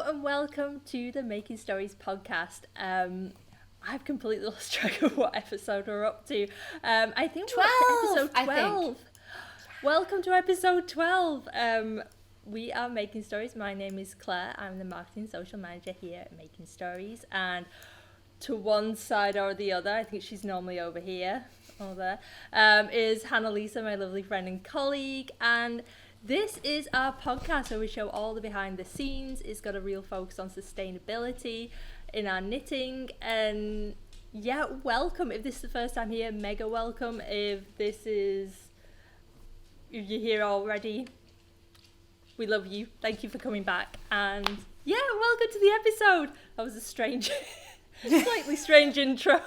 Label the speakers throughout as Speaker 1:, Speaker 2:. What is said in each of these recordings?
Speaker 1: and welcome to the Making Stories podcast. I've completely lost track of what episode we're up to. I think we're up to episode 12. Welcome to episode 12. We are Making Stories. My name is Claire. I'm the marketing social manager here at Making Stories. And to one side or the other, I think she's normally over here or there, is Hannah Lisa, my lovely friend and colleague. And this is our podcast where we show all the behind the scenes. It's got a real focus on sustainability in our knitting. And yeah, welcome. If this is the first time here, mega welcome. If you're here already, we love you. Thank you for coming back. And yeah, welcome to the episode. That was a slightly strange intro.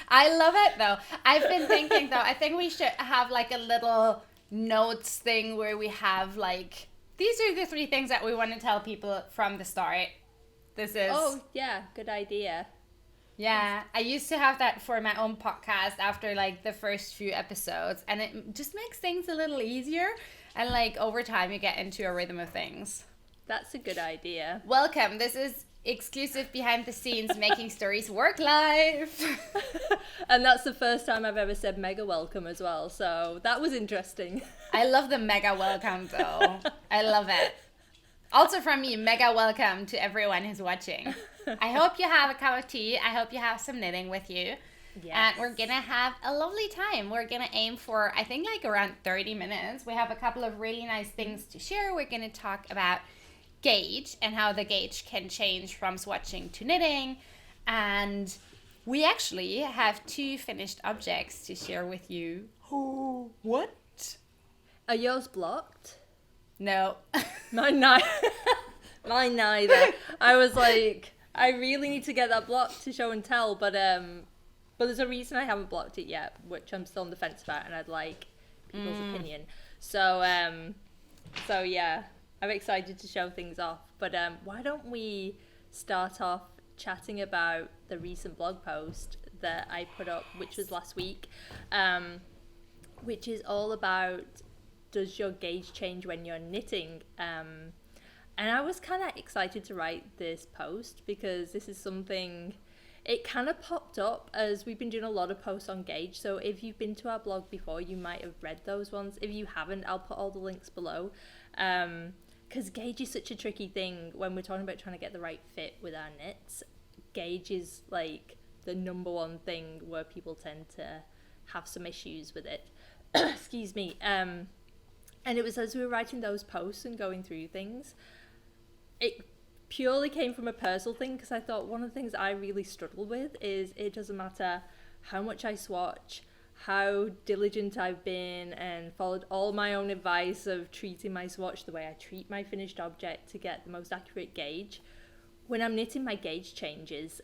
Speaker 2: I love it though. I've been thinking though, I think we should have like a little notes thing where we have like, these are the 3 things that we want to tell people from the start.
Speaker 1: Oh yeah, good idea.
Speaker 2: Yeah, I used to have that for my own podcast after like the first few episodes, and it just makes things a little easier, and like over time you get into a rhythm of things.
Speaker 1: That's a good idea.
Speaker 2: Welcome. This is exclusive behind the scenes Making Stories work life.
Speaker 1: And that's the first time I've ever said mega welcome as well, so that was interesting.
Speaker 2: I love the mega welcome though. I love it. Also from me, mega welcome to everyone who's watching. I hope you have a cup of tea. I hope you have some knitting with you.
Speaker 1: Yes.
Speaker 2: And we're gonna have a lovely time. We're gonna aim for, I think, like around 30 minutes. We have a couple of really nice things to share. We're gonna talk about gauge and how the gauge can change from swatching to knitting, and we actually have 2 finished objects to share with you.
Speaker 1: Oh, what? Are yours blocked?
Speaker 2: No.
Speaker 1: Mine neither. I was like, I really need to get that blocked to show and tell, but there's a reason I haven't blocked it yet, which I'm still on the fence about, and I'd like people's opinion. So yeah, I'm excited to show things off, but why don't we start off chatting about the recent blog post that I put up, which was last week, which is all about, does your gauge change when you're knitting? And I was kind of excited to write this post because this is something, it kind of popped up as we've been doing a lot of posts on gauge. So if you've been to our blog before, you might have read those ones. If you haven't, I'll put all the links below. Because gauge is such a tricky thing when we're talking about trying to get the right fit with our knits. Gauge is like the number one thing where people tend to have some issues with it. Excuse me. And it was as we were writing those posts and going through things, it purely came from a personal thing, because I thought one of the things I really struggle with is it doesn't matter how much I swatch, how diligent I've been and followed all my own advice of treating my swatch the way I treat my finished object to get the most accurate gauge. When I'm knitting, my gauge changes.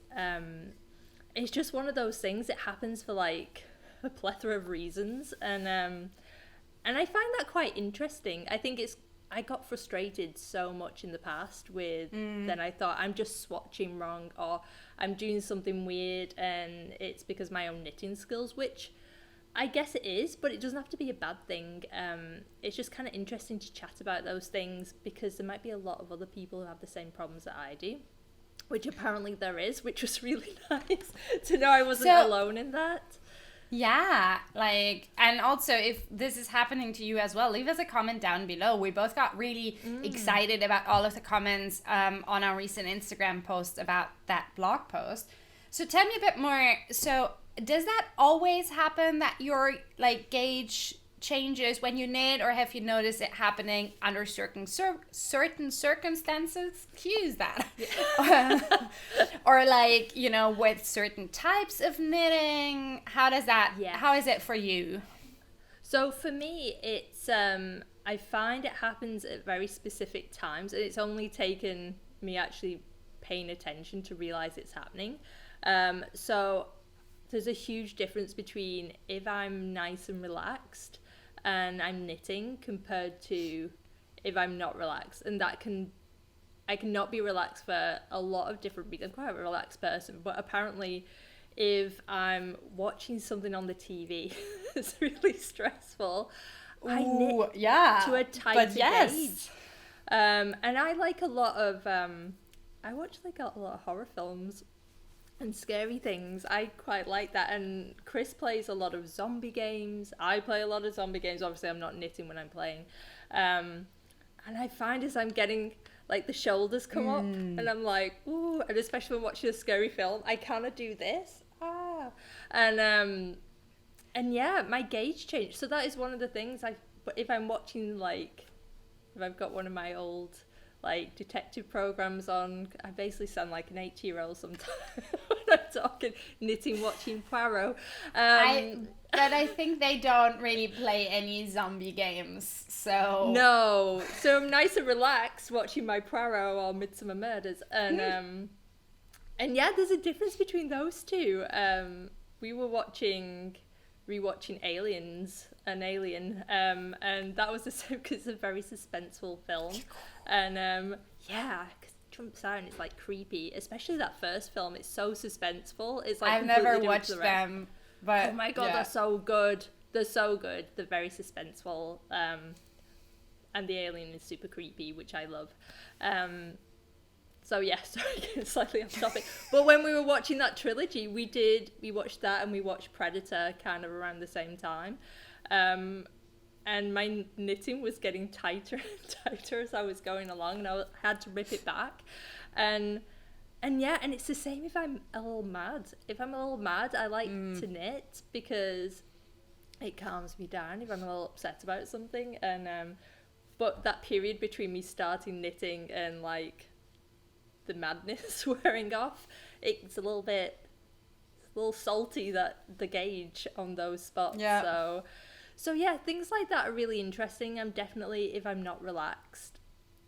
Speaker 1: It's just one of those things. It happens for like a plethora of reasons, and I find that quite interesting. I think I got frustrated so much in the past with, then I thought I'm just swatching wrong, or I'm doing something weird and it's because my own knitting skills, which I guess it is, but it doesn't have to be a bad thing. It's just kind of interesting to chat about those things, because there might be a lot of other people who have the same problems that I do, which apparently there is, which was really nice to know I wasn't alone in that.
Speaker 2: Yeah, like, and also if this is happening to you as well, leave us a comment down below. We both got really excited about all of the comments on our recent Instagram post about that blog post. So tell me a bit more. So does that always happen, that your like gauge changes when you knit, or have you noticed it happening under certain circumstances? Excuse that. Or like, you know, with certain types of knitting. How is it for you?
Speaker 1: So for me, it's I find it happens at very specific times, and it's only taken me actually paying attention to realize it's happening. So there's a huge difference between if I'm nice and relaxed and I'm knitting compared to if I'm not relaxed, and I cannot be relaxed for a lot of different reasons. I'm quite a relaxed person, but apparently if I'm watching something on the TV that's really stressful, I knit to a tighter gauge. And I like a lot of I watch like a lot of horror films and scary things. I quite like that. And Chris plays a lot of zombie games. I play a lot of zombie games. Obviously, I'm not knitting when I'm playing. And I find as I'm getting like the shoulders come up, and I'm like, ooh, and especially when watching a scary film, I kind of do this. And yeah, my gauge changed. So that is one of the things if I'm watching, like, if I've got one of my old like detective programs on, I basically sound like an 80-year-old sometimes when I'm talking knitting, watching Poirot.
Speaker 2: But I think they don't really play any zombie games, so
Speaker 1: no. So I'm nice and relaxed watching my Poirot or Midsummer Murders, and yeah, there's a difference between those two. We were rewatching Aliens, an Alien, and that was because it's a very suspenseful film, and yeah, cause it jumps out and it's like creepy, especially that first film. It's so suspenseful. It's like
Speaker 2: I've never watched them, but
Speaker 1: oh my god,
Speaker 2: yeah.
Speaker 1: they're so good. They're so good. They're very suspenseful, and the alien is super creepy, which I love. So yeah, sorry, getting slightly off topic. But when we were watching that trilogy, we watched that and we watched Predator kind of around the same time. And my knitting was getting tighter and tighter as I was going along, and I had to rip it back. And yeah, and it's the same if I'm a little mad. If I'm a little mad, I like to knit because it calms me down if I'm a little upset about something. And but that period between me starting knitting and like the madness wearing off, it's a little salty, that the gauge on those spots. Yeah. So yeah, things like that are really interesting. I'm definitely, if I'm not relaxed,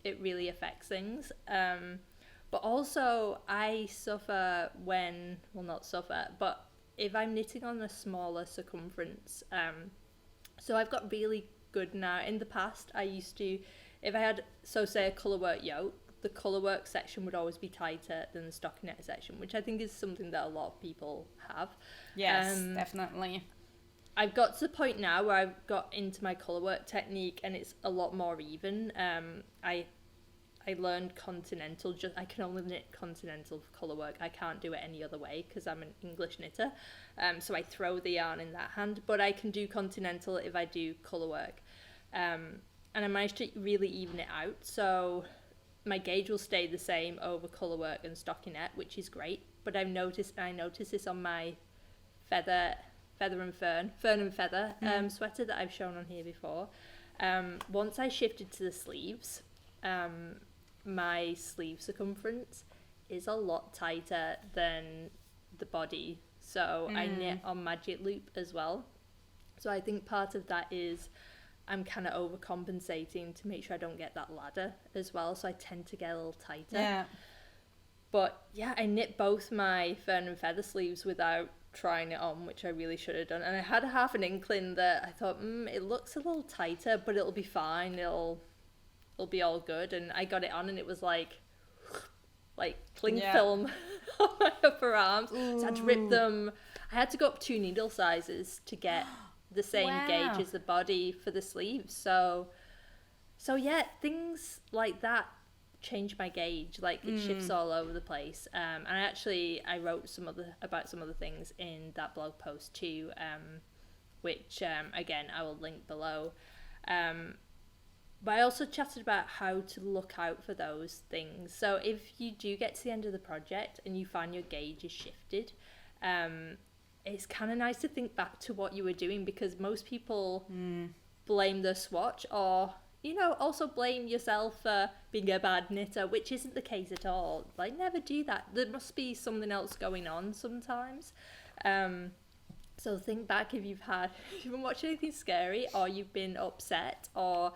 Speaker 1: it really affects things. But also I suffer but if I'm knitting on a smaller circumference. So I've got really good now. In the past, I used to, if I had, say a colourwork yoke, the colourwork section would always be tighter than the stockinette section, which I think is something that a lot of people have.
Speaker 2: Yes, definitely.
Speaker 1: I've got to the point now where I've got into my colourwork technique and it's a lot more even. I learned continental. I can only knit continental colourwork. I can't do it any other way because I'm an English knitter. So I throw the yarn in that hand, but I can do continental if I do colourwork. And I managed to really even it out. So my gauge will stay the same over colourwork and stockinette, which is great. But I noticed this on my fern and feather sweater that I've shown on here before. Once I shifted to the sleeves, my sleeve circumference is a lot tighter than the body. So I knit on magic loop as well. So I think part of that is I'm kind of overcompensating to make sure I don't get that ladder as well. So I tend to get a little tighter. Yeah. But yeah, I knit both my fern and feather sleeves without trying it on, which I really should have done. And I had half an inkling that I thought, it looks a little tighter, but it'll be fine. It'll be all good. And I got it on and it was like cling film on my upper arms. Ooh. So I had to rip them. I had to go up 2 needle sizes to get the same gauge as the body for the sleeves. So yeah, things like that change my gauge. Like it shifts all over the place. And I wrote about some other things in that blog post too, which again I will link below. But I also chatted about how to look out for those things. So if you do get to the end of the project and you find your gauge is shifted, it's kind of nice to think back to what you were doing, because most people blame the swatch, or also blame yourself for being a bad knitter, which isn't the case at all. Like, never do that. There must be something else going on sometimes. So think back if you've been watching anything scary, or you've been upset, or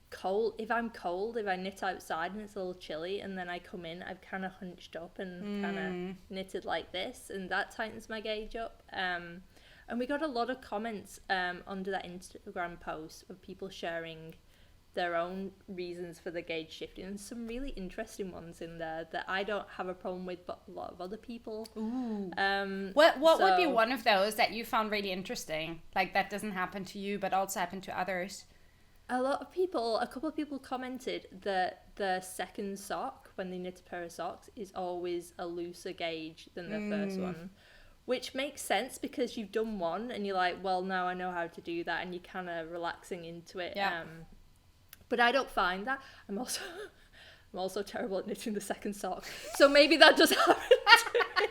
Speaker 1: cold. If I'm cold, if I knit outside and it's a little chilly and then I come in, I've kind of hunched up and kind of knitted like this, and that tightens my gauge up. And we got a lot of comments under that Instagram post of people sharing their own reasons for the gauge shifting, and some really interesting ones in there that I don't have a problem with, but a lot of other people.
Speaker 2: Ooh. What would be one of those that you found really interesting, like that doesn't happen to you but also happen to others?
Speaker 1: a couple of people commented that the second sock, when they knit a pair of socks, is always a looser gauge than the first one. Which makes sense because you've done one and you're like, well, now I know how to do that, and you're kind of relaxing into it.
Speaker 2: Yeah.
Speaker 1: But I don't find that. I'm also terrible at knitting the second sock. So maybe that just happened to me.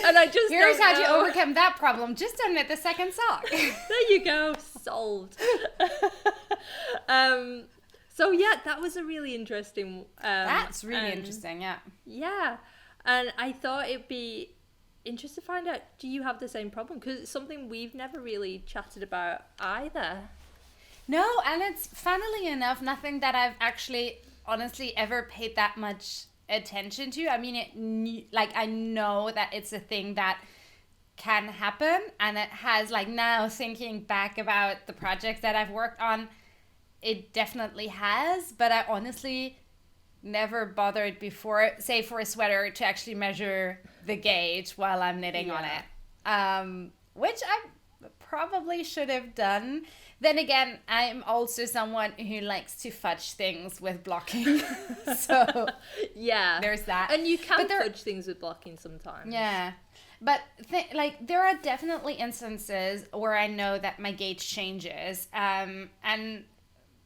Speaker 1: And I just
Speaker 2: Here's
Speaker 1: don't
Speaker 2: how
Speaker 1: know.
Speaker 2: to overcome that problem. Just unknit the second sock.
Speaker 1: There you go. Solved. So yeah, that was a really interesting...
Speaker 2: That's really interesting, yeah.
Speaker 1: Yeah. And I thought it'd be interesting to find out, do you have the same problem? Because it's something we've never really chatted about either.
Speaker 2: No, and it's funnily enough nothing that I've actually honestly ever paid that much attention to. I mean, I know that it's a thing that can happen, and it has, like, now thinking back about the projects that I've worked on, it definitely has, but I honestly never bothered before, say for a sweater, to actually measure the gauge while I'm knitting on it, which I probably should have done. Then again, I'm also someone who likes to fudge things with blocking. So
Speaker 1: yeah,
Speaker 2: there's that.
Speaker 1: And you can fudge things with blocking sometimes.
Speaker 2: Yeah. But there are definitely instances where I know that my gauge changes. And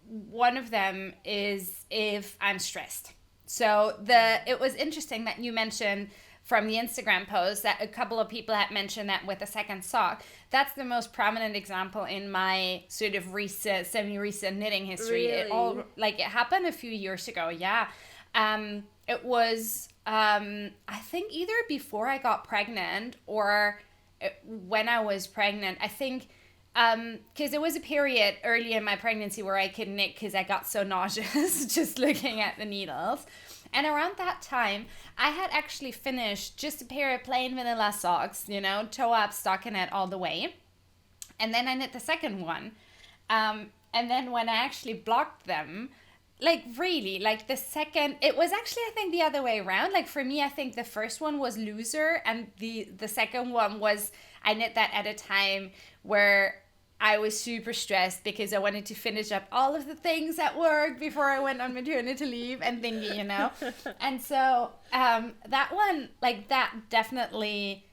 Speaker 2: one of them is if I'm stressed. So it was interesting that you mentioned from the Instagram post that a couple of people had mentioned that with a second sock. That's the most prominent example in my sort of semi-recent knitting history.
Speaker 1: Really?
Speaker 2: It happened a few years ago, yeah. It was, I think either before I got pregnant or when I was pregnant. I think, because there was a period early in my pregnancy where I couldn't knit because I got so nauseous just looking at the needles. And around that time, I had actually finished just a pair of plain vanilla socks, toe up, stockinette all the way. And then I knit the second one. And then when I actually blocked them, the second, it was actually, I think, the other way around. Like, for me, I think the first one was looser, and the second one was, I knit that at a time where I was super stressed because I wanted to finish up all of the things at work before I went on maternity leave and thingy, And so that one, that definitely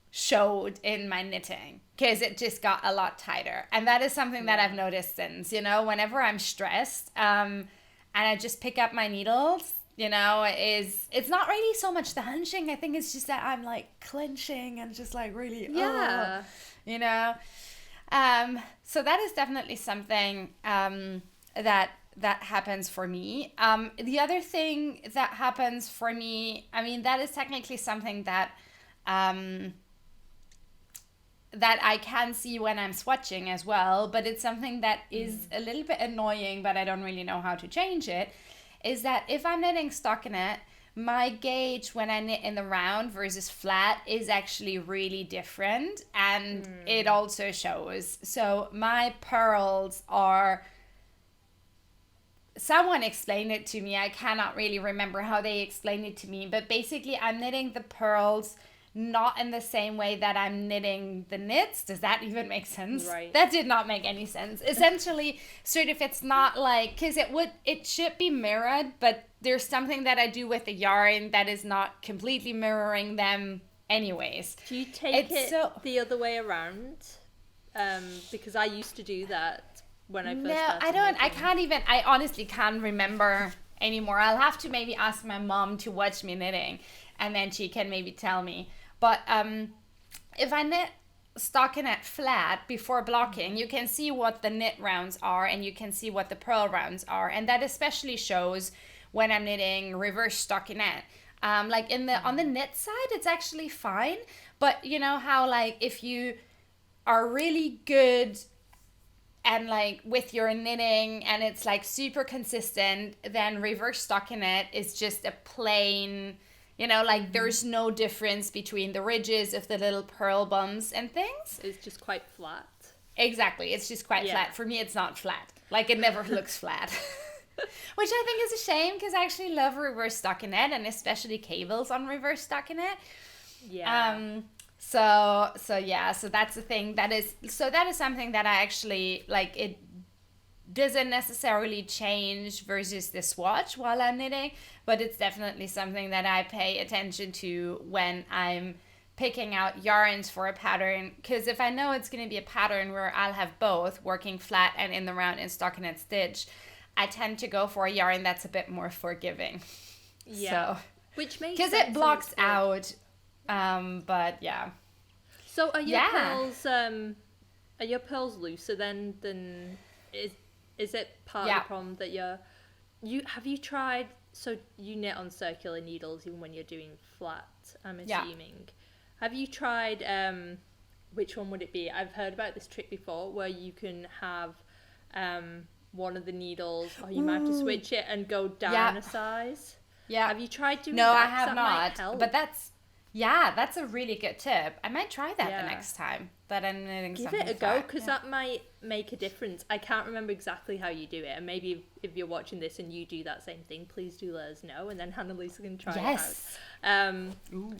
Speaker 2: showed in my knitting because it just got a lot tighter. And that is something that I've noticed since, whenever I'm stressed and I just pick up my needles, it's not really so much the hunching. I think it's just that I'm clenching and just really, so that is definitely something that happens for me. The other thing that happens for me, I mean, that is technically something that that I can see when I'm swatching as well, but it's something that is a little bit annoying, but I don't really know how to change it, is that if I'm knitting stockinette, my gauge when I knit in the round versus flat is actually really different, and it also shows. So my purls are, someone explained it to me, I cannot really remember how they explained it to me, but basically I'm knitting the purls not in the same way that I'm knitting the knits. Does that even make sense?
Speaker 1: Right.
Speaker 2: That did not make any sense. Essentially, sort of, it's not because it should be mirrored, but there's something that I do with the yarn that is not completely mirroring them anyways.
Speaker 1: Do you take it the other way around? Because I used to do that when I first started.
Speaker 2: No, I don't. Knitting. I honestly can't remember anymore. I'll have to maybe ask my mom to watch me knitting, and then she can maybe tell me. But if I knit stockinette flat before blocking, you can see what the knit rounds are and you can see what the purl rounds are, and that especially shows when I'm knitting reverse stockinette. On the knit side, it's actually fine, but you know how if you are really good and with your knitting and it's super consistent, then reverse stockinette is just a plain, there's no difference between the ridges of the little purl bumps and things.
Speaker 1: It's just quite flat.
Speaker 2: Exactly. It's just quite flat. For me, it's not flat. It never looks flat. Which I think is a shame because I actually love reverse stockinette, and especially cables on reverse stockinette.
Speaker 1: Yeah.
Speaker 2: So that's the thing. That is something that I actually, it doesn't necessarily change versus the swatch while I'm knitting, but it's definitely something that I pay attention to when I'm picking out yarns for a pattern, because if I know it's going to be a pattern where I'll have both working flat and in the round and stockinette stitch, I tend to go for a yarn that's a bit more forgiving.
Speaker 1: Yeah.
Speaker 2: So,
Speaker 1: which makes
Speaker 2: because
Speaker 1: sense
Speaker 2: it blocks out. But yeah.
Speaker 1: So are your pearls looser than is it part of the problem that have you tried, so you knit on circular needles even when you're doing flat, I'm assuming. Have you tried which one would it be? I've heard about this trick before where you can have one of the needles, or you might have to switch it and go down a size.
Speaker 2: Yeah.
Speaker 1: Have you tried doing
Speaker 2: that?
Speaker 1: No,
Speaker 2: I have not. But that's a really good tip. I might try that the next time that I'm knitting something.
Speaker 1: Give it a go, because that might make a difference. I can't remember exactly how you do it, and maybe if you're watching this and you do that same thing, please do let us know, and then Hannah-Lisa can try it out.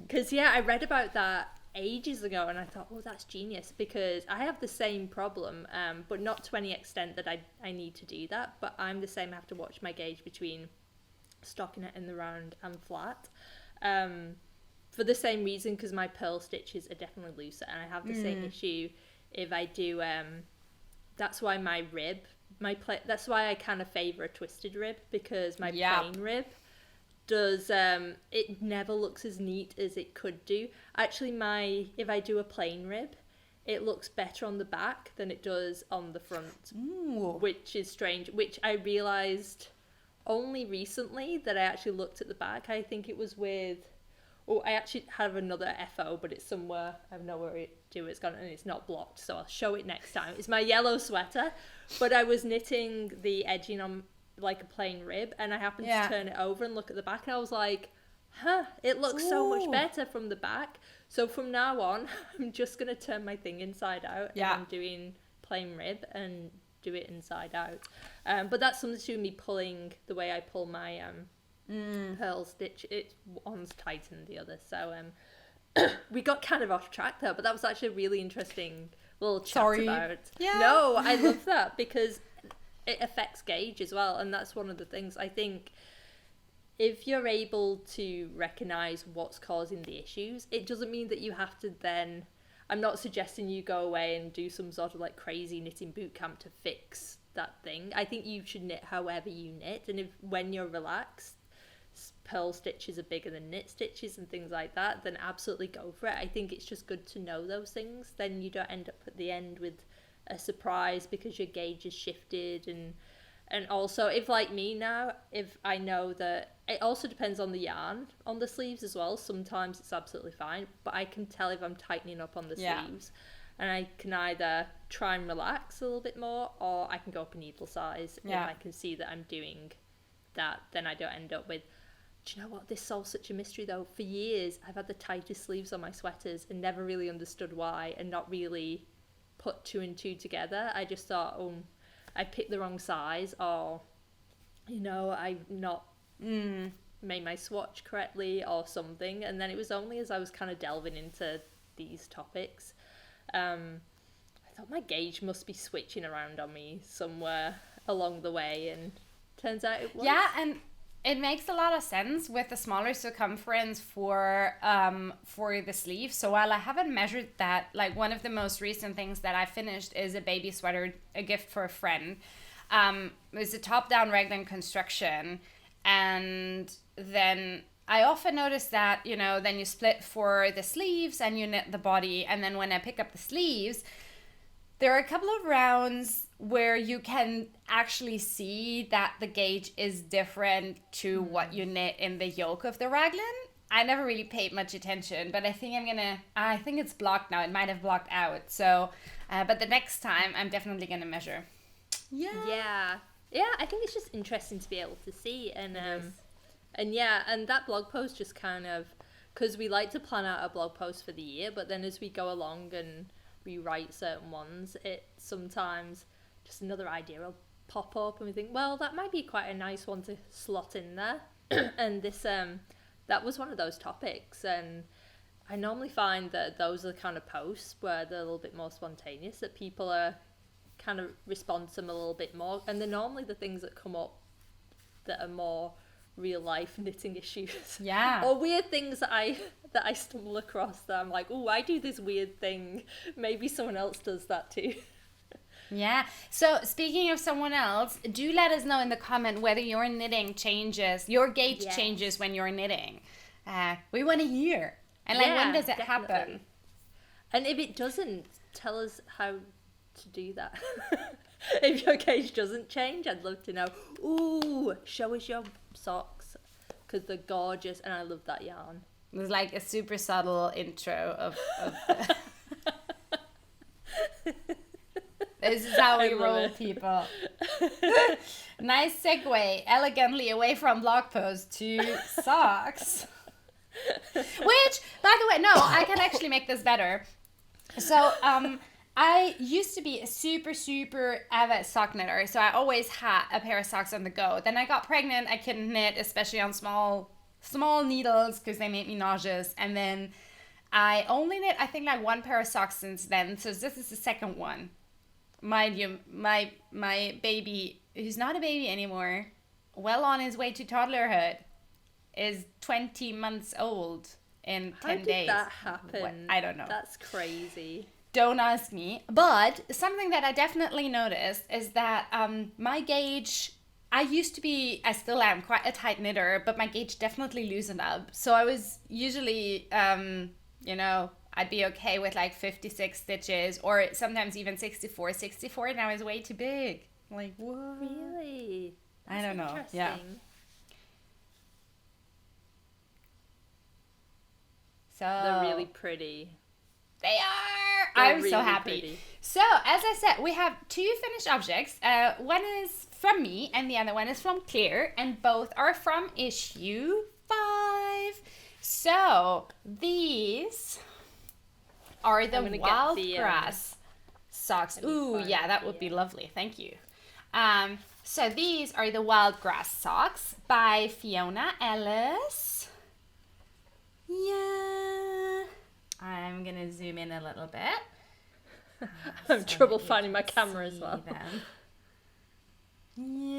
Speaker 1: Because I read about that ages ago, and I thought, oh, that's genius, because I have the same problem, but not to any extent that I need to do that, but I'm the same. I have to watch my gauge between stockinette in the round and flat. For the same reason, because my pearl stitches are definitely looser, and I have the same issue if I do. That's why my rib, that's why I kind of favour a twisted rib, because my plain rib does it never looks as neat as it could do. Actually, if I do a plain rib, it looks better on the back than it does on the front.
Speaker 2: Ooh.
Speaker 1: Which is strange. Which I realised only recently, that I actually looked at the back. I think it was with. Oh, I actually have another FO, but it's somewhere. I have nowhere to it's gone, and it's not blocked, so I'll show it next time. It's my yellow sweater, but I was knitting the edging on like a plain rib, and I happened to turn it over and look at the back, and I was like, it looks so much better from the back. So from now on, I'm just going to turn my thing inside out, and I'm doing plain rib and do it inside out. But that's something to do with me pulling, the way I pull my pearl stitch. One's tighter than the other, so we got kind of off track there, but that was actually a really interesting little chat about. No, I love that, because it affects gauge as well, and that's one of the things. I think if you're able to recognize what's causing the issues, it doesn't mean that you have to then, I'm not suggesting you go away and do some sort of like crazy knitting boot camp to fix that thing. I think you should knit however you knit, and when you're relaxed, pearl stitches are bigger than knit stitches and things like that, then absolutely go for it. I think it's just good to know those things, then you don't end up at the end with a surprise because your gauge is shifted. And also, if like me now, if I know that, it also depends on the yarn on the sleeves as well. Sometimes it's absolutely fine, but I can tell if I'm tightening up on the sleeves, and I can either try and relax a little bit more, or I can go up a needle size. If I can see that I'm doing that, then I don't end up with. Do you know what? This solves such a mystery though. For years, I've had the tightest sleeves on my sweaters and never really understood why, and not really put two and two together. I just thought, oh, I picked the wrong size, or, I've not made my swatch correctly or something. And then it was only as I was kind of delving into these topics, I thought my gauge must be switching around on me somewhere along the way, and turns out it was.
Speaker 2: Yeah, and it makes a lot of sense with the smaller circumference for the sleeve. So while I haven't measured that, like one of the most recent things that I finished is a baby sweater, a gift for a friend. It's a top-down raglan construction, and then I often notice that, then you split for the sleeves and you knit the body, and then when I pick up the sleeves, there are a couple of rounds where you can actually see that the gauge is different to what you knit in the yoke of the raglan. I never really paid much attention, but I think it's blocked now. It might have blocked out. So, but the next time I'm definitely going to measure.
Speaker 1: Yeah, I think it's just interesting to be able to see. And that blog post just kind of, because we like to plan out a blog post for the year, but then as we go along and rewrite certain ones, it sometimes just another idea will pop up, and we think, well, that might be quite a nice one to slot in there. And this that was one of those topics, and I normally find that those are the kind of posts where they're a little bit more spontaneous, that people are kind of respond to them a little bit more. And they're normally the things that come up that are more real life knitting issues.
Speaker 2: Yeah.
Speaker 1: Or weird things that I stumble across that I'm like, oh, I do this weird thing. Maybe someone else does that too.
Speaker 2: Yeah. So speaking of someone else, do let us know in the comment whether your knitting changes, your gauge changes when you're knitting. We want to hear. And like, when does it happen?
Speaker 1: And if it doesn't, tell us how to do that. If your gauge doesn't change, I'd love to know. Ooh, show us your socks, because they're gorgeous, and I love that yarn.
Speaker 2: It was like a super subtle intro of This is how we roll, people. Nice segue, elegantly away from blog posts to socks. Which, by the way, no, I can actually make this better. So, I used to be a super avid sock knitter, so I always had a pair of socks on the go. Then I got pregnant, I couldn't knit, especially on small needles, because they made me nauseous. And then I only knit, I think, like one pair of socks since then. So this is the second one. Mind you, my baby, who's not a baby anymore, well on his way to toddlerhood, is 20 months old in 10 days.
Speaker 1: How did that happen?
Speaker 2: What? I don't know.
Speaker 1: That's crazy.
Speaker 2: Don't ask me. But something that I definitely noticed is that my gauge, I still am quite a tight knitter, but my gauge definitely loosened up. So I was usually, I'd be okay with like 56 stitches or sometimes even 64. 64 now is way too big. Like, what?
Speaker 1: Really?
Speaker 2: I don't know. Yeah. So
Speaker 1: they're really pretty.
Speaker 2: They are.
Speaker 1: They're
Speaker 2: I'm
Speaker 1: really
Speaker 2: so happy.
Speaker 1: Pretty.
Speaker 2: So, as I said, we have two finished objects. One is from me and the other one is from Claire, and both are from issue 5. So, these are the wild grass socks. Ooh, yeah, that would be lovely. Thank you. So, these are the wild grass socks by Fiona Ellis. Yeah. I'm going to zoom in a little bit.
Speaker 1: I'm trouble finding my camera as well.
Speaker 2: Yes.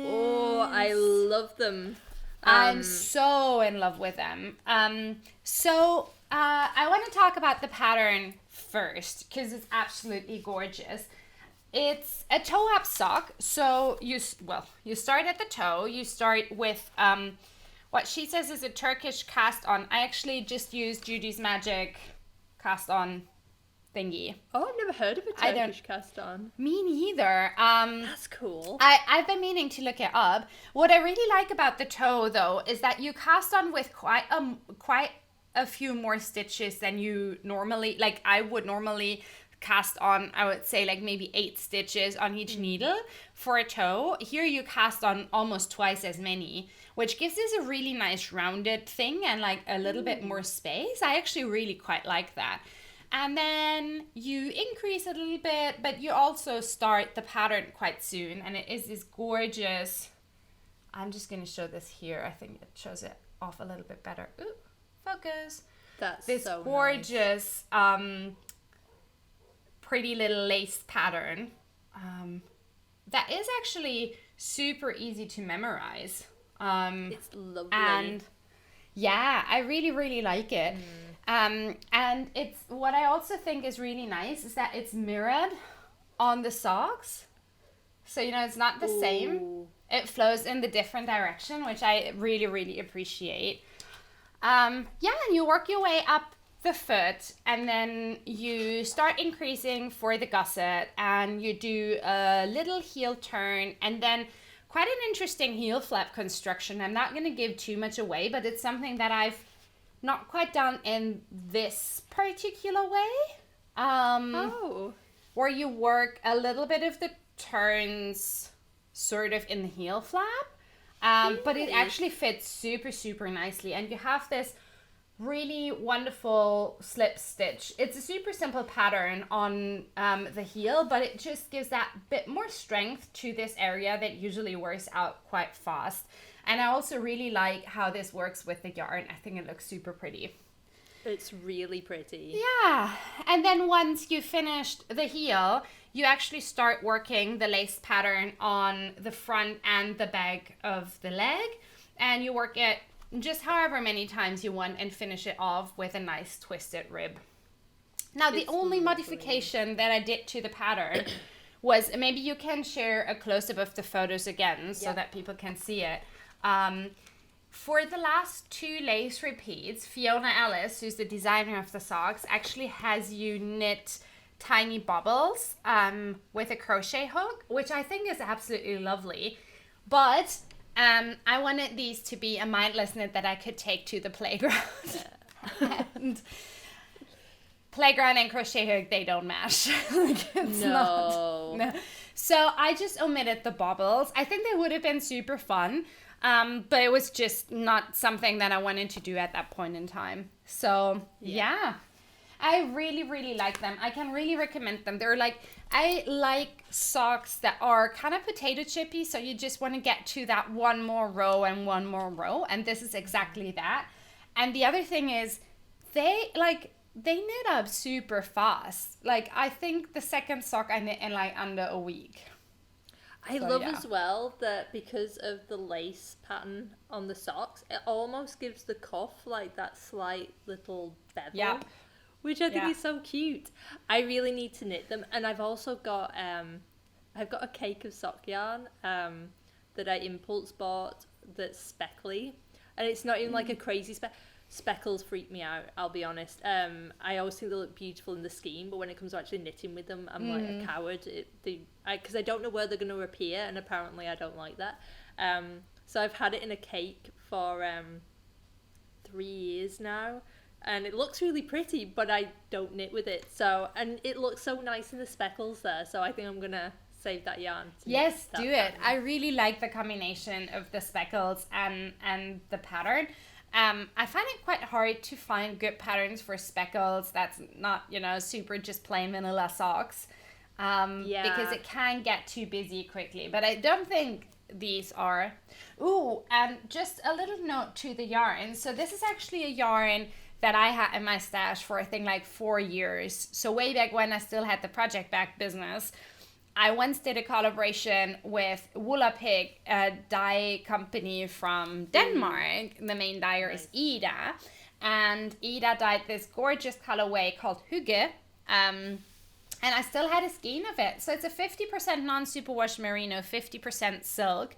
Speaker 1: Oh, I love them.
Speaker 2: I'm so in love with them. So I want to talk about the pattern first because it's absolutely gorgeous. It's a toe-up sock. So you start at the toe. You start with what she says is a Turkish cast-on. I actually just used Judy's Magic cast-on thingy.
Speaker 1: Oh, I've never heard of a Turkish cast-on.
Speaker 2: Me neither.
Speaker 1: That's cool.
Speaker 2: I've been meaning to look it up. What I really like about the toe, though, is that you cast on with quite a few more stitches than you normally, like I would normally cast on, I would say like maybe 8 stitches on each needle for a toe. Here you cast on almost twice as many, which gives this a really nice rounded thing and like a little bit more space. I actually really quite like that. And then you increase a little bit, but you also start the pattern quite soon. And it is this gorgeous, I'm just going to show this here. I think it shows it off a little bit better. Ooh, focus.
Speaker 1: That's
Speaker 2: this
Speaker 1: so
Speaker 2: gorgeous,
Speaker 1: nice.
Speaker 2: Pretty little lace pattern that is actually super easy to memorize.
Speaker 1: It's lovely.
Speaker 2: And yeah, I really, really like it. And it's what I also think is really nice is that it's mirrored on the socks. So, it's not the same. It flows in the different direction, which I really, really appreciate. And you work your way up the foot and then you start increasing for the gusset and you do a little heel turn and then quite an interesting heel flap construction. I'm not going to give too much away, but it's something that I've not quite done in this particular way. Where you work a little bit of the turns sort of in the heel flap. But it actually fits super, super nicely. And you have this really wonderful slip stitch. It's a super simple pattern on the heel, but it just gives that bit more strength to this area that usually wears out quite fast. And I also really like how this works with the yarn. I think it looks super pretty.
Speaker 1: It's really pretty.
Speaker 2: Yeah. And then once you finished the heel, you actually start working the lace pattern on the front and the back of the leg, and you work it just however many times you want and finish it off with a nice twisted rib. Now, the only modification that I did to the pattern was, maybe you can share a close-up of the photos again so that people can see it. For the last 2 lace repeats, Fiona Ellis, who's the designer of the socks, actually has you knit tiny bubbles with a crochet hook, which I think is absolutely lovely. But I wanted these to be a mindless knit that I could take to the playground. And playground and crochet hook, they don't match. Like, it's no. So I just omitted the bubbles. I think they would have been super fun, but it was just not something that I wanted to do at that point in time. So yeah. I really, really like them. I can really recommend them. They're like, I like socks that are kind of potato chippy, so you just want to get to that one more row and one more row, and this is exactly that. And the other thing is, they knit up super fast. Like, I think the second sock I knit in like under a week.
Speaker 1: I love as well that because of the lace pattern on the socks, it almost gives the cuff like that slight little bevel. Yeah. Which I think is so cute. I really need to knit them, and I've also got I've got a cake of sock yarn that I impulse bought that's speckly, and it's not even like a crazy speckles freak me out, I'll be honest. I always think they look beautiful in the scheme, but when it comes to actually knitting with them, I'm like a coward. Because I don't know where they're going to appear, and apparently I don't like that. So I've had it in a cake for 3 years now. And it looks really pretty, but I don't knit with it. So, and it looks so nice in the speckles there. So I think I'm going to save that yarn.
Speaker 2: Yes, do it. I really like the combination of the speckles and the pattern. I find it quite hard to find good patterns for speckles that's not, super just plain vanilla socks. Because it can get too busy quickly. But I don't think these are. Ooh, and just a little note to the yarn. So this is actually a yarn that I had in my stash for, I think, like 4 years. So way back when I still had the project bag business, I once did a collaboration with Woola Pig, a dye company from Denmark. The main dyer is Ida. And Ida dyed this gorgeous colorway called Hygge. And I still had a skein of it. So it's a 50% non-superwash merino, 50% silk.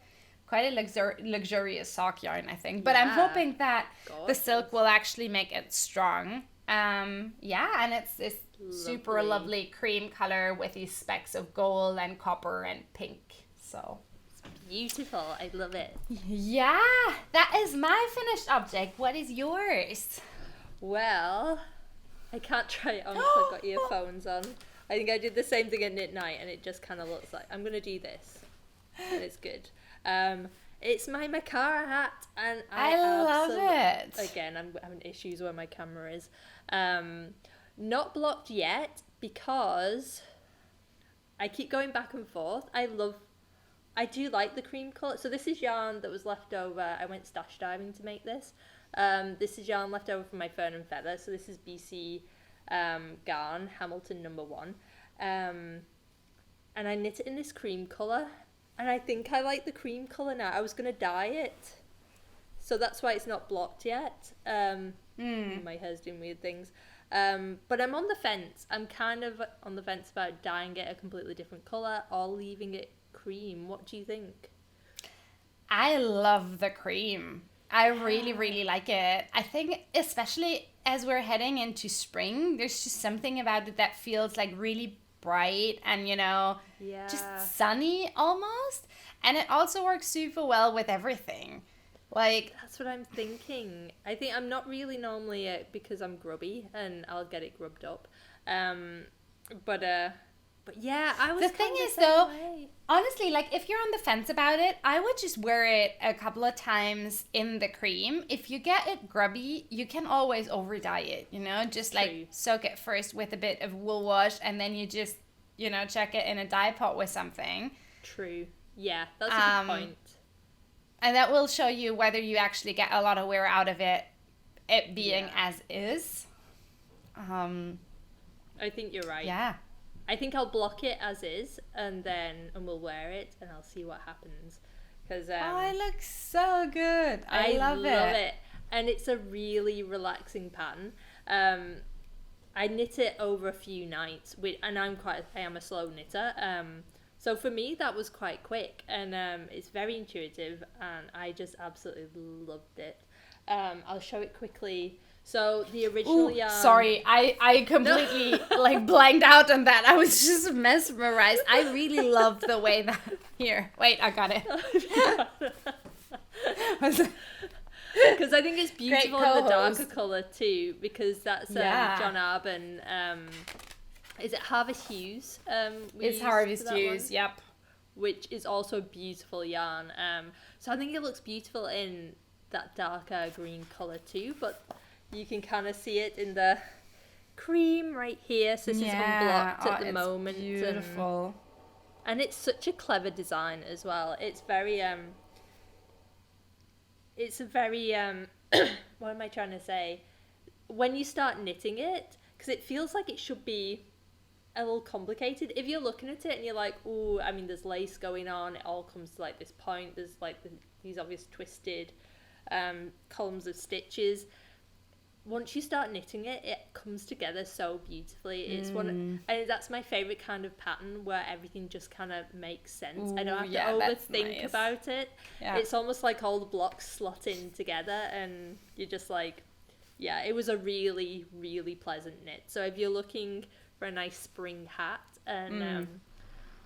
Speaker 2: Quite a luxurious sock yarn, I think. But I'm hoping that the silk will actually make it strong. And it's super lovely cream color with these specks of gold and copper and pink. So
Speaker 1: it's beautiful. I love it.
Speaker 2: Yeah, that is my finished object. What is yours?
Speaker 1: Well, I can't try it on because I've got earphones on. I think I did the same thing at knit night, and it just kind of looks like I'm gonna do this, and it's good. It's my Makara hat, and I
Speaker 2: love it.
Speaker 1: Again, I'm having issues where my camera is. Not blocked yet because I keep going back and forth. I do like the cream colour. So this is yarn that was left over. I went stash diving to make this. This is yarn left over from my Fern and Feather. So this is BC Garn, Hamilton #1. And I knit it in this cream colour. And I think I like the cream colour now. I was going to dye it. So that's why it's not blocked yet. My hair's doing weird things. But I'm on the fence. I'm kind of on the fence about dyeing it a completely different colour or leaving it cream. What do you think?
Speaker 2: I love the cream. I really, really like it. I think especially as we're heading into spring, there's just something about it that feels like really bright and just sunny almost, and it also works super well with everything. Like,
Speaker 1: that's what I'm thinking. I think I'm not really normally because I'm grubby and I'll get it grubbed up, but yeah, I was.
Speaker 2: The thing is though, honestly, like if you're on the fence about it, I would just wear it a couple of times in the cream. If you get it grubby, you can always over dye it, just
Speaker 1: True.
Speaker 2: Like soak it first with a bit of wool wash, and then you just, check it in a dye pot with something.
Speaker 1: True. Yeah, that's a good point.
Speaker 2: And that will show you whether you actually get a lot of wear out of it being as is.
Speaker 1: I think you're right.
Speaker 2: Yeah.
Speaker 1: I think I'll block it as is, and we'll wear it, and I'll see what happens. Because
Speaker 2: it looks so good. I love it.
Speaker 1: And it's a really relaxing pattern. I knit it over a few nights, and I am a slow knitter. So for me, that was quite quick, and it's very intuitive, and I just absolutely loved it. I'll show it quickly. So the original yarn...
Speaker 2: Sorry, I completely blanked out on that. I was just mesmerized. I really loved the way that... Here, wait, I got it.
Speaker 1: Because I think it's beautiful in the darker colour too, because that's John Arbon. Is it Harvest Hues?
Speaker 2: It's Harvest Hues, yep.
Speaker 1: Which is also a beautiful yarn. So I think it looks beautiful in that darker green colour too, but you can kind of see it in the cream right here. So this is unblocked at the moment.
Speaker 2: Beautiful.
Speaker 1: And it's such a clever design as well. It's very it's a very what am I trying to say? When you start knitting it, because it feels like it should be a little complicated. If you're looking at it and you're like, oh, I mean, there's lace going on, it all comes to like this point, there's like these obvious twisted columns of stitches. Once you start knitting it, it comes together so beautifully. It's and that's my favorite kind of pattern, where everything just kind of makes sense. I don't have to overthink about it. Yeah. It's almost like all the blocks slot in together, and you're just like, yeah, it was a really, really pleasant knit. So if you're looking for a nice spring hat and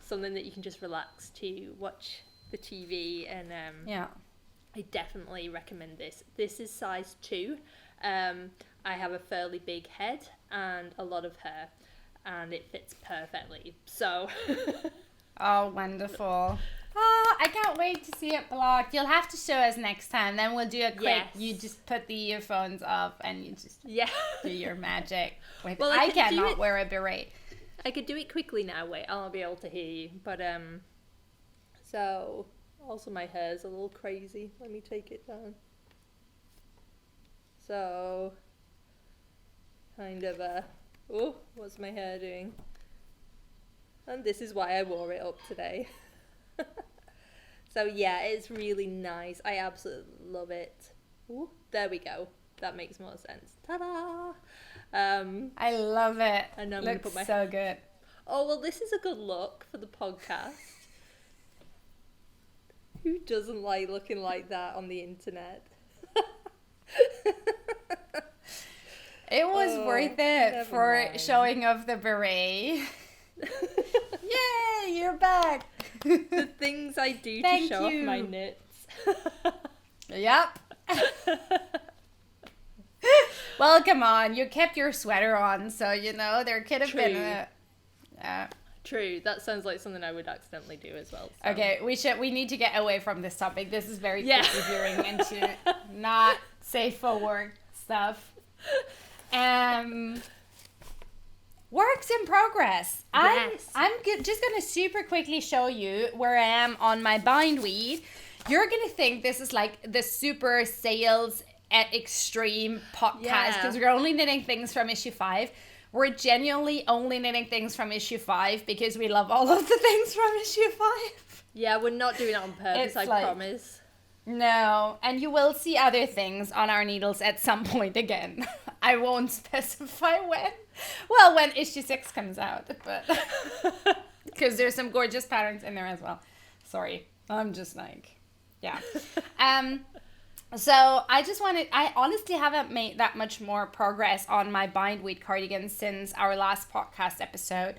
Speaker 1: something that you can just relax to, watch the TV, and I definitely recommend this. This is size 2. I have a fairly big head and a lot of hair, and it fits perfectly. So,
Speaker 2: oh, wonderful! Oh, I can't wait to see it blocked. You'll have to show us next time. Then we'll do a quick. Yes. You just put the earphones up and you just do your magic. Well, I cannot wear a beret.
Speaker 1: I could do it quickly now. Wait, I'll be able to hear you. But so also my hair's a little crazy. Let me take it down. So, kind of oh, what's my hair doing? And this is why I wore it up today. So yeah, it's really nice. I absolutely love it. Ooh, there we go. That makes more sense. Ta-da!
Speaker 2: I love it.
Speaker 1: And I'm
Speaker 2: looks
Speaker 1: gonna put
Speaker 2: so good.
Speaker 1: Oh, well, this is a good look for the podcast. Who doesn't like looking like that on the internet?
Speaker 2: It was worth it for showing off the beret. Yay, you're back.
Speaker 1: The things I do to show off my knits.
Speaker 2: Yep. Well, come on. You kept your sweater on, so, there could have been a...
Speaker 1: True. That sounds like something I would accidentally do as well. So.
Speaker 2: Okay, we need to get away from this topic. This is very quickly veering into not safe for work stuff. Works in progress.
Speaker 1: Yes.
Speaker 2: I'm just going to super quickly show you where I am on my Bindweed. You're going to think this is like the super sales at extreme podcast because we're only knitting things from issue 5. We're genuinely only knitting things from issue 5 because we love all of the things from issue 5.
Speaker 1: Yeah, we're not doing it on purpose, I promise.
Speaker 2: No, and you will see other things on our needles at some point again. I won't specify when. Well, when issue 6 comes out, but because there's some gorgeous patterns in there as well. Sorry, I'm just like, yeah. So I honestly haven't made that much more progress on my Bindweed cardigan since our last podcast episode.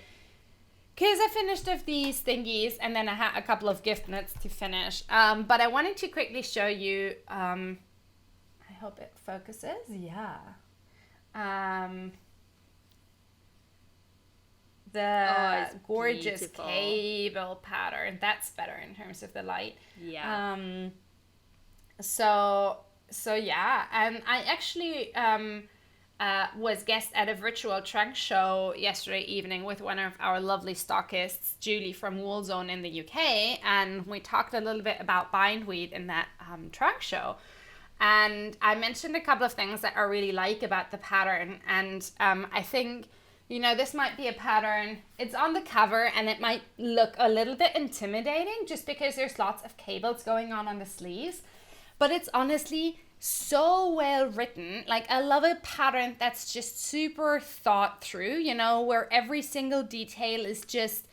Speaker 2: Because I finished off these thingies and then I had a couple of gift knits to finish. But I wanted to quickly show you, I hope it focuses. Yeah. The gorgeous beautiful cable pattern. That's better in terms of the light.
Speaker 1: Yeah.
Speaker 2: So yeah. And I actually was guest at a virtual trunk show yesterday evening with one of our lovely stockists, Julie from Woolzone in the UK, and we talked a little bit about Bindweed in that trunk show. And I mentioned a couple of things that I really like about the pattern, and I think you know, this might be a pattern. It's on the cover and it might look a little bit intimidating just because there's lots of cables going on the sleeves. But it's honestly so well written. Like, I love a pattern that's just super thought through, you know, where every single detail is just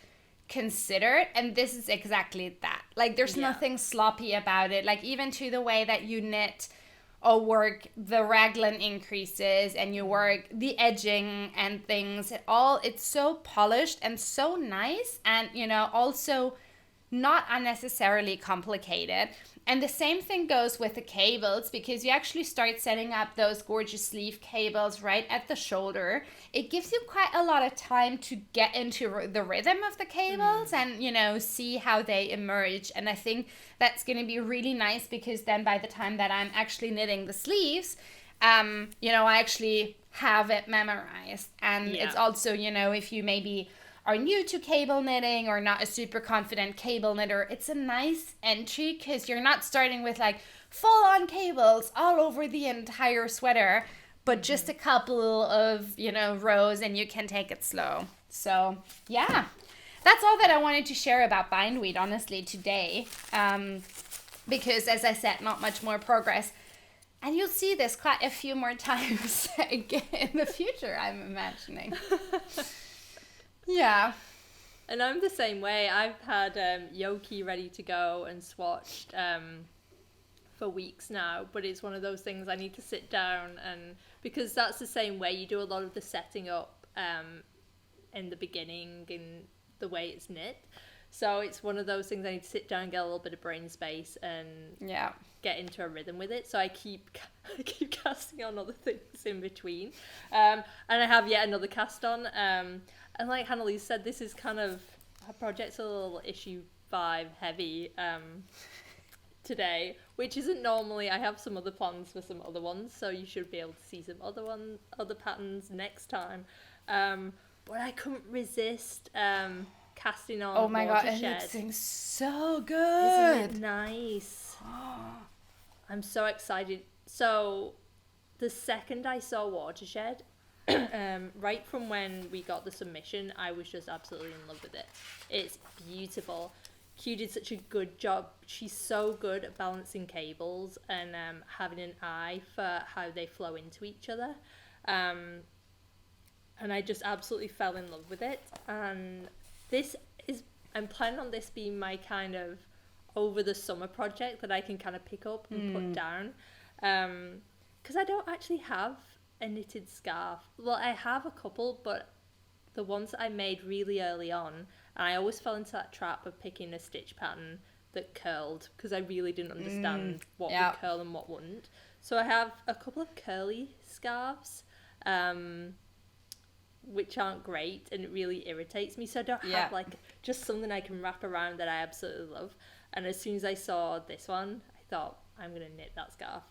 Speaker 2: considered, and this is exactly that. Like, there's nothing sloppy about it. Like, even to the way that you knit or work the raglan increases and you work the edging and things, it's so polished and so nice, and, you know, also not unnecessarily complicated. And the same thing goes with the cables, because you actually start setting up those gorgeous sleeve cables right at the shoulder. It gives you quite a lot of time to get into the rhythm of the cables and, you know, see how they emerge. And I think that's going to be really nice, because then by the time that I'm actually knitting the sleeves, you know, I actually have it memorized. And it's also, you know, if you maybe are new to cable knitting or not a super confident cable knitter, it's a nice entry, because you're not starting with like full on cables all over the entire sweater, but just a couple of, you know, rows, and you can take it slow. So yeah, that's all that I wanted to share about Bindweed, honestly, today, because as I said, not much more progress. And you'll see this quite a few more times again in the future, I'm imagining. Yeah.
Speaker 1: And I'm the same way. I've had Yoki ready to go and swatched for weeks now, but it's one of those things I need to sit down, and because that's the same way you do a lot of the setting up in the beginning in the way it's knit. So it's one of those things I need to sit down and get a little bit of brain space and get into a rhythm with it. So I keep casting on other things in between. And I have yet another cast on. And like Hannah-Lise said, this is kind of, our project's a little issue 5 heavy today, which isn't normally. I have some other plans for some other ones, so you should be able to see some other patterns next time. But I couldn't resist casting on.
Speaker 2: Oh my god, it looks so good.
Speaker 1: Isn't it nice? I'm so excited. So the second I saw Watershed, right from when we got the submission, I was just absolutely in love with it. It's beautiful. Q did such a good job. She's so good at balancing cables and having an eye for how they flow into each other. And I just absolutely fell in love with it. And I'm planning on this being my kind of over the summer project that I can kind of pick up and put down. Because I don't actually have a knitted scarf. Well, I have a couple, but the ones that I made really early on, and I always fell into that trap of picking a stitch pattern that curled, because I really didn't understand what would curl and what wouldn't. So I have a couple of curly scarves, which aren't great, and it really irritates me. So I don't have like just something I can wrap around that I absolutely love. And as soon as I saw this one, I thought, I'm gonna knit that scarf.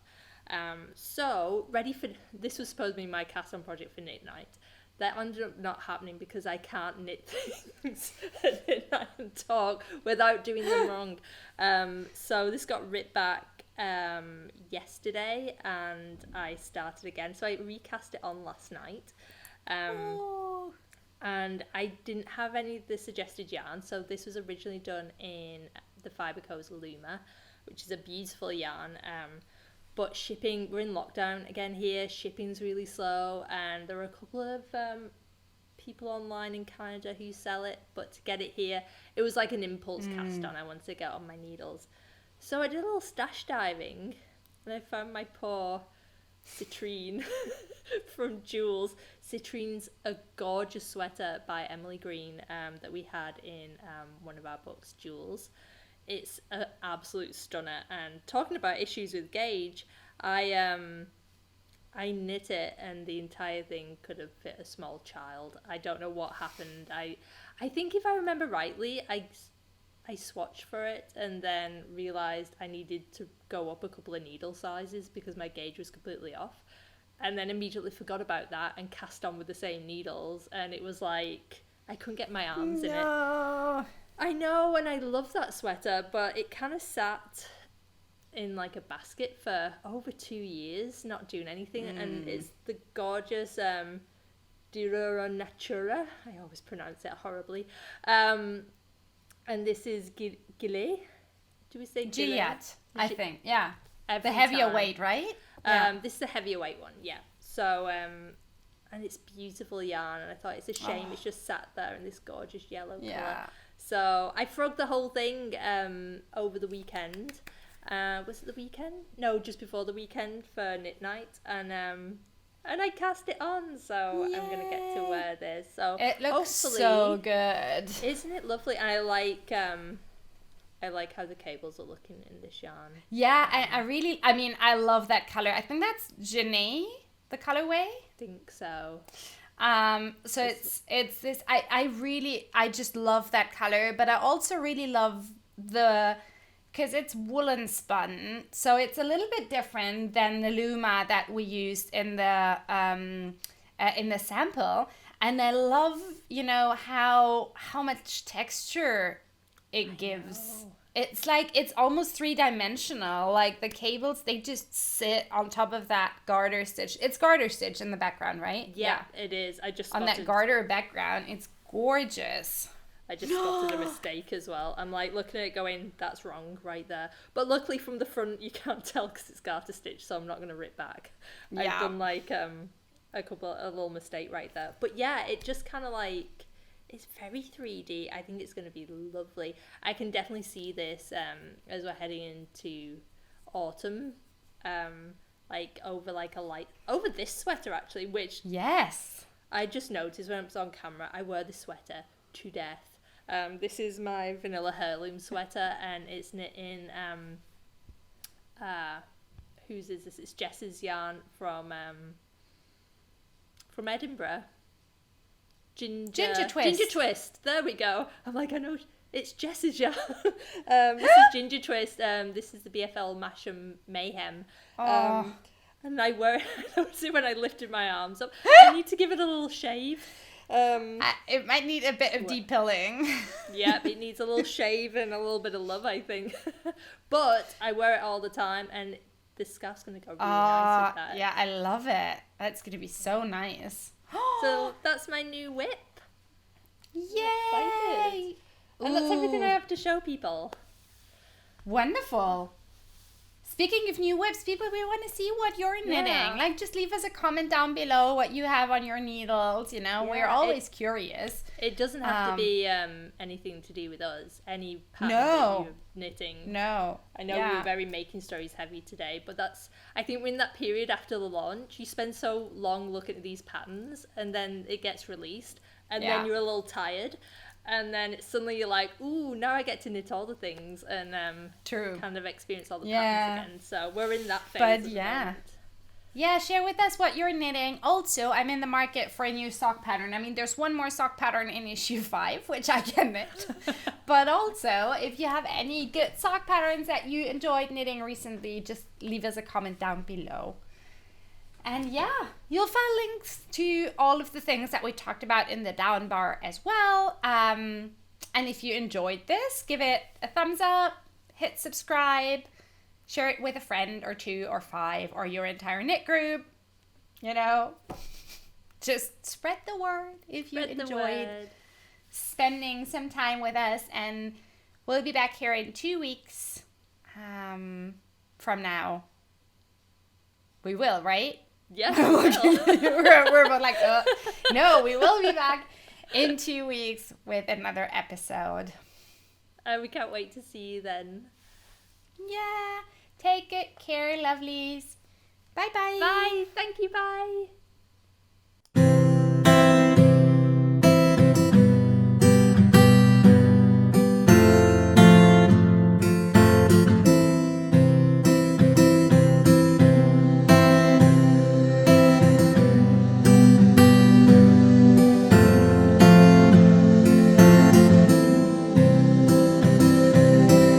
Speaker 1: So this was supposed to be my cast on project for knit night. That ended up not happening because I can't knit things at midnight and talk without doing them wrong. So this got ripped back yesterday, and I started again. So I recast it on last night. And I didn't have any of the suggested yarn, so this was originally done in the Fiberco's Luma, which is a beautiful yarn. But shipping, we're in lockdown again here, shipping's really slow, and there are a couple of people online in Canada who sell it, but to get it here, it was like an impulse cast on. I wanted to get on my needles. So I did a little stash diving, and I found my poor Citrine from Jules. Citrine's a gorgeous sweater by Emily Green that we had in one of our books, Jules. It's an absolute stunner. And talking about issues with gauge, I knit it and the entire thing could have fit a small child. I don't know what happened. I think if I remember rightly, I swatched for it and then realised I needed to go up a couple of needle sizes because my gauge was completely off. And then immediately forgot about that and cast on with the same needles. And it was like, I couldn't get my arms in it. I know, and I love that sweater, but it kind of sat in like a basket for over 2 years, not doing anything. And it's the gorgeous Dirura Natura. I always pronounce it horribly. And this is Gilet. Do we say
Speaker 2: Gilead, I think. Yeah.
Speaker 1: Every
Speaker 2: The heavier
Speaker 1: time.
Speaker 2: weight, right? Yeah.
Speaker 1: This is the heavier weight one, yeah. So, and it's beautiful yarn, and I thought it's a shame it's just sat there in this gorgeous yellow colour. So I frogged the whole thing over the weekend. Was it the weekend? No, just before the weekend for knit night, and I cast it on. So I'm gonna get to wear this. So
Speaker 2: it looks so good.
Speaker 1: Isn't it lovely? And I like how the cables are looking in this yarn.
Speaker 2: Yeah, I love that color. I think that's Janae, the colorway.
Speaker 1: I think so.
Speaker 2: So it's this, I just love that color, but I also really love because it's woolen spun, so it's a little bit different than the Luma that we used in the sample, and I love, how much texture it gives. It's like, it's almost 3-dimensional. Like the cables, they just sit on top of that garter stitch. It's garter stitch in the background, right?
Speaker 1: Yeah, it is. I just
Speaker 2: on that garter background. It's gorgeous.
Speaker 1: I just spotted a mistake as well. I'm like looking at it going, that's wrong right there. But luckily from the front, you can't tell because it's garter stitch, so I'm not going to rip back. Yeah. I've done like a little mistake right there. But yeah, it just kind of like, it's very 3D. I think it's going to be lovely. I can definitely see this as we're heading into autumn, over this sweater actually, which
Speaker 2: yes,
Speaker 1: I just noticed when I was on camera. I wear this sweater to death. This is my vanilla heirloom sweater, and it's knit in whose is this? It's Jess's yarn from Edinburgh. Ginger Twist. There we go. I'm like, I know it's Jess's yarn. This is Ginger Twist. This is the BFL Masham Mayhem. And I wear it. I noticed it when I lifted my arms up. I need to give it a little shave.
Speaker 2: It might need a bit of depilling.
Speaker 1: Yep, it needs a little shave and a little bit of love, I think. But I wear it all the time, and this scarf's going to go really nice with that.
Speaker 2: Yeah, I love it. That's going to be so nice.
Speaker 1: So that's my new whip.
Speaker 2: Yay!
Speaker 1: And that's everything I have to show people.
Speaker 2: Wonderful. Speaking of new whips, people, we want to see what you're knitting.
Speaker 1: Yeah.
Speaker 2: Like, just leave us a comment down below what you have on your needles. We're always curious.
Speaker 1: It doesn't have to be anything to do with us. Any pattern that you're knitting.
Speaker 2: No.
Speaker 1: I know we were very making stories heavy today, but I think we're in that period after the launch. You spend so long looking at these patterns, and then it gets released, and then you're a little tired. And then suddenly you're like, ooh, now I get to knit all the things and kind of experience all the patterns again. So we're in that phase. But
Speaker 2: yeah, share with us what you're knitting. Also, I'm in the market for a new sock pattern. I mean, there's one more sock pattern in issue 5, which I can knit. But also, if you have any good sock patterns that you enjoyed knitting recently, just leave us a comment down below. And yeah, you'll find links to all of the things that we talked about in the down bar as well. And if you enjoyed this, give it a thumbs up, hit subscribe, share it with a friend or 2 or 5 or your entire knit group. Just spread the word if you enjoyed spending some time with us. And we'll be back here in 2 weeks from now. We will, right?
Speaker 1: Yes,
Speaker 2: we're both like, no, we will be back in 2 weeks with another episode.
Speaker 1: We can't wait to see you then.
Speaker 2: Yeah. Take good care, lovelies. Bye-bye.
Speaker 1: Bye. Thank you. Bye.